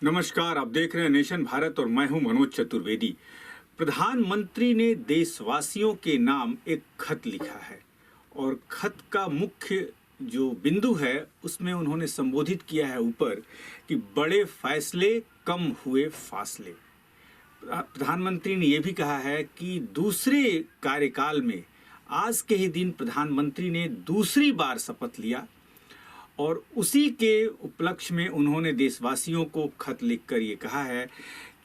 नमस्कार, आप देख रहे हैं नेशन भारत और मैं हूं मनोज चतुर्वेदी। प्रधानमंत्री ने देशवासियों के नाम एक खत लिखा है और खत का मुख्य जो बिंदु है उसमें उन्होंने संबोधित किया है ऊपर कि बड़े फैसले कम हुए फासले। प्रधानमंत्री ने यह भी कहा है कि दूसरे कार्यकाल में आज के ही दिन प्रधानमंत्री ने दूसरी बार शपथ लिया और उसी के उपलक्ष्य में उन्होंने देशवासियों को खत लिखकर ये कहा है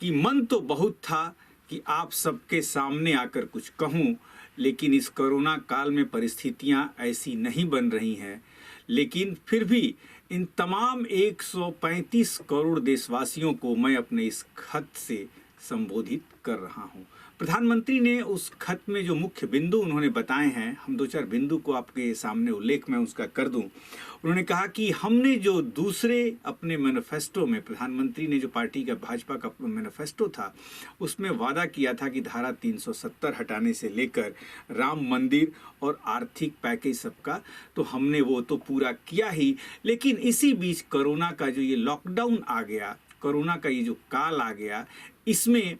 कि मन तो बहुत था कि आप सबके सामने आकर कुछ कहूं, लेकिन इस कोरोना काल में परिस्थितियां ऐसी नहीं बन रही हैं। लेकिन फिर भी इन तमाम 135 करोड़ देशवासियों को मैं अपने इस खत से संबोधित कर रहा हूं। प्रधानमंत्री ने उस खत में जो मुख्य बिंदु उन्होंने बताए हैं, हम दो चार बिंदु को आपके सामने उल्लेख मैं उसका कर दूं। उन्होंने कहा कि हमने जो दूसरे अपने मैनिफेस्टो में, प्रधानमंत्री ने जो पार्टी का भाजपा का मैनिफेस्टो था उसमें वादा किया था कि धारा 370 हटाने से लेकर राम मंदिर और आर्थिक पैकेज सबका, तो हमने वो तो पूरा किया ही। लेकिन इसी बीच कोरोना का जो ये लॉकडाउन आ गया, कोरोना का ये जो काल आ गया, इसमें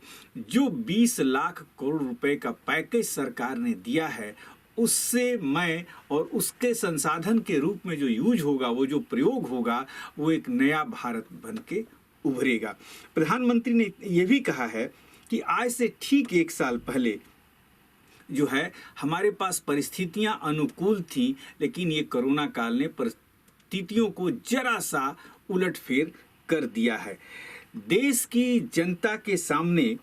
जो 20 लाख करोड़ रुपए का पैकेज सरकार ने दिया है उससे मैं और उसके संसाधन के रूप में जो यूज होगा, वो जो प्रयोग होगा, वो एक नया भारत बन के उभरेगा। प्रधानमंत्री ने यह भी कहा है कि आज से ठीक 1 साल पहले जो है हमारे पास परिस्थितियां अनुकूल थी, लेकिन ये कोरोना काल ने परिस्थितियों को जरा सा उलटफेर कर दिया है। देश की जनता के सामने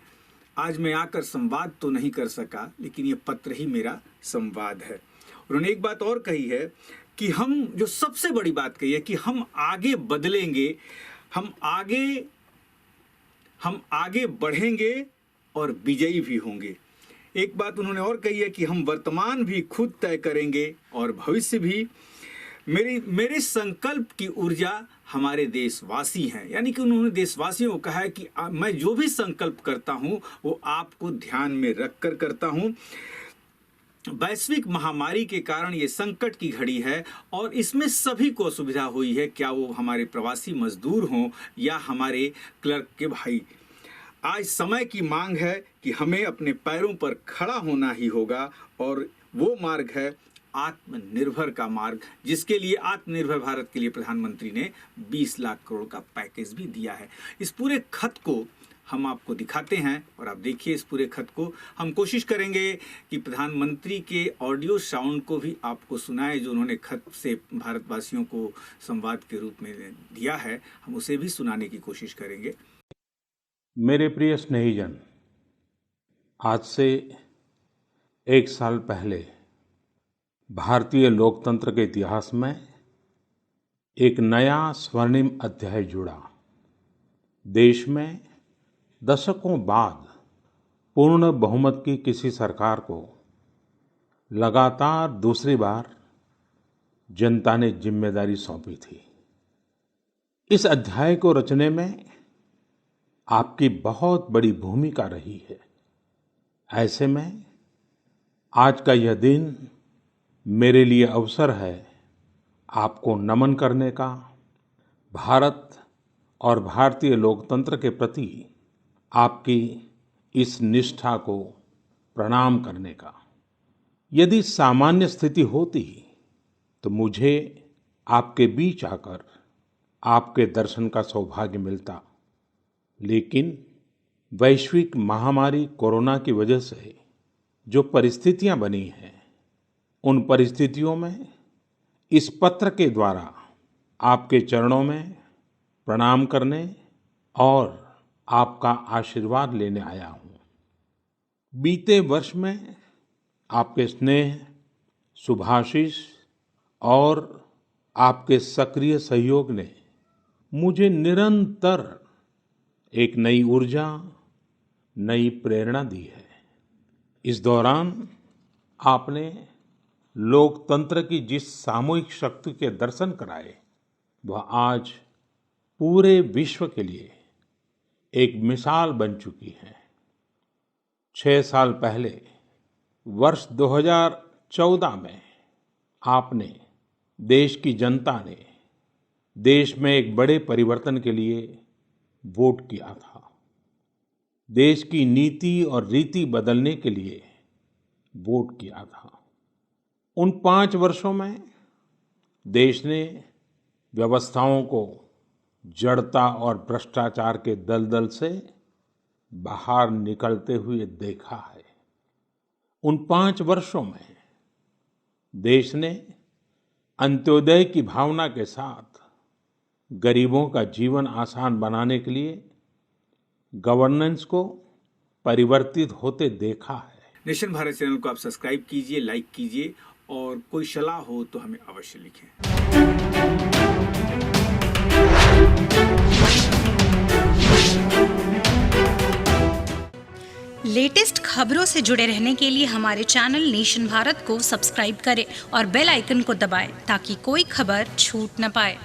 आज मैं आकर संवाद तो नहीं कर सका, लेकिन ये पत्र ही मेरा संवाद है। उन्होंने एक बात और कही है कि हम जो सबसे बड़ी बात कही है कि हम आगे बदलेंगे, हम आगे बढ़ेंगे और विजयी भी होंगे। एक बात उन्होंने और कही है कि हम वर्तमान भी खुद तय करेंगे और भविष्य भी। मेरे संकल्प की ऊर्जा हमारे देशवासी हैं। यानी कि उन्होंने देशवासियों को कहा है कि मैं जो भी संकल्प करता हूं वो आपको ध्यान में रखकर करता हूं। वैश्विक महामारी के कारण ये संकट की घड़ी है और इसमें सभी को असुविधा हुई है, क्या वो हमारे प्रवासी मजदूर हों या हमारे क्लर्क के भाई। आज समय की मांग है कि हमें अपने पैरों पर खड़ा होना ही होगा और वो मार्ग है आत्मनिर्भर का मार्ग, जिसके लिए आत्मनिर्भर भारत के लिए प्रधानमंत्री ने 20 लाख करोड़ का पैकेज भी दिया है। इस पूरे खत को हम आपको दिखाते हैं और आप देखिए इस पूरे खत को। हम कोशिश करेंगे कि प्रधानमंत्री के ऑडियो साउंड को भी आपको सुनाए, जो उन्होंने खत से भारतवासियों को संवाद के रूप में दिया है, हम उसे भी सुनाने की कोशिश करेंगे। मेरे प्रिय स्नेहीजन, आज से 1 साल पहले भारतीय लोकतंत्र के इतिहास में एक नया स्वर्णिम अध्याय जुड़ा। देश में दशकों बाद पूर्ण बहुमत की किसी सरकार को लगातार दूसरी बार जनता ने जिम्मेदारी सौंपी थी। इस अध्याय को रचने में आपकी बहुत बड़ी भूमिका रही है। ऐसे में आज का यह दिन मेरे लिए अवसर है आपको नमन करने का, भारत और भारतीय लोकतंत्र के प्रति आपकी इस निष्ठा को प्रणाम करने का। यदि सामान्य स्थिति होती तो मुझे आपके बीच आकर आपके दर्शन का सौभाग्य मिलता, लेकिन वैश्विक महामारी कोरोना की वजह से जो परिस्थितियां बनी हैं, उन परिस्थितियों में इस पत्र के द्वारा आपके चरणों में प्रणाम करने और आपका आशीर्वाद लेने आया हूं। बीते वर्ष में आपके स्नेह, शुभाशीष और आपके सक्रिय सहयोग ने मुझे निरंतर एक नई ऊर्जा, नई प्रेरणा दी है। इस दौरान आपने लोकतंत्र की जिस सामूहिक शक्ति के दर्शन कराए, वह आज पूरे विश्व के लिए एक मिसाल बन चुकी है। 6 साल पहले वर्ष 2014 में आपने, देश की जनता ने, देश में एक बड़े परिवर्तन के लिए वोट किया था। देश की नीति और रीति बदलने के लिए वोट किया था। उन 5 वर्षों में देश ने व्यवस्थाओं को जड़ता और भ्रष्टाचार के दलदल से बाहर निकलते हुए देखा है। उन 5 वर्षों में देश ने अंत्योदय की भावना के साथ गरीबों का जीवन आसान बनाने के लिए गवर्नेंस को परिवर्तित होते देखा है। नेशन भारत चैनल को आप सब्सक्राइब कीजिए, लाइक कीजिए और कोई सलाह हो तो हमें अवश्य लिखें। लेटेस्ट खबरों से जुड़े रहने के लिए हमारे चैनल नेशन भारत को सब्सक्राइब करें और बेल आइकन को दबाएं ताकि कोई खबर छूट न पाए।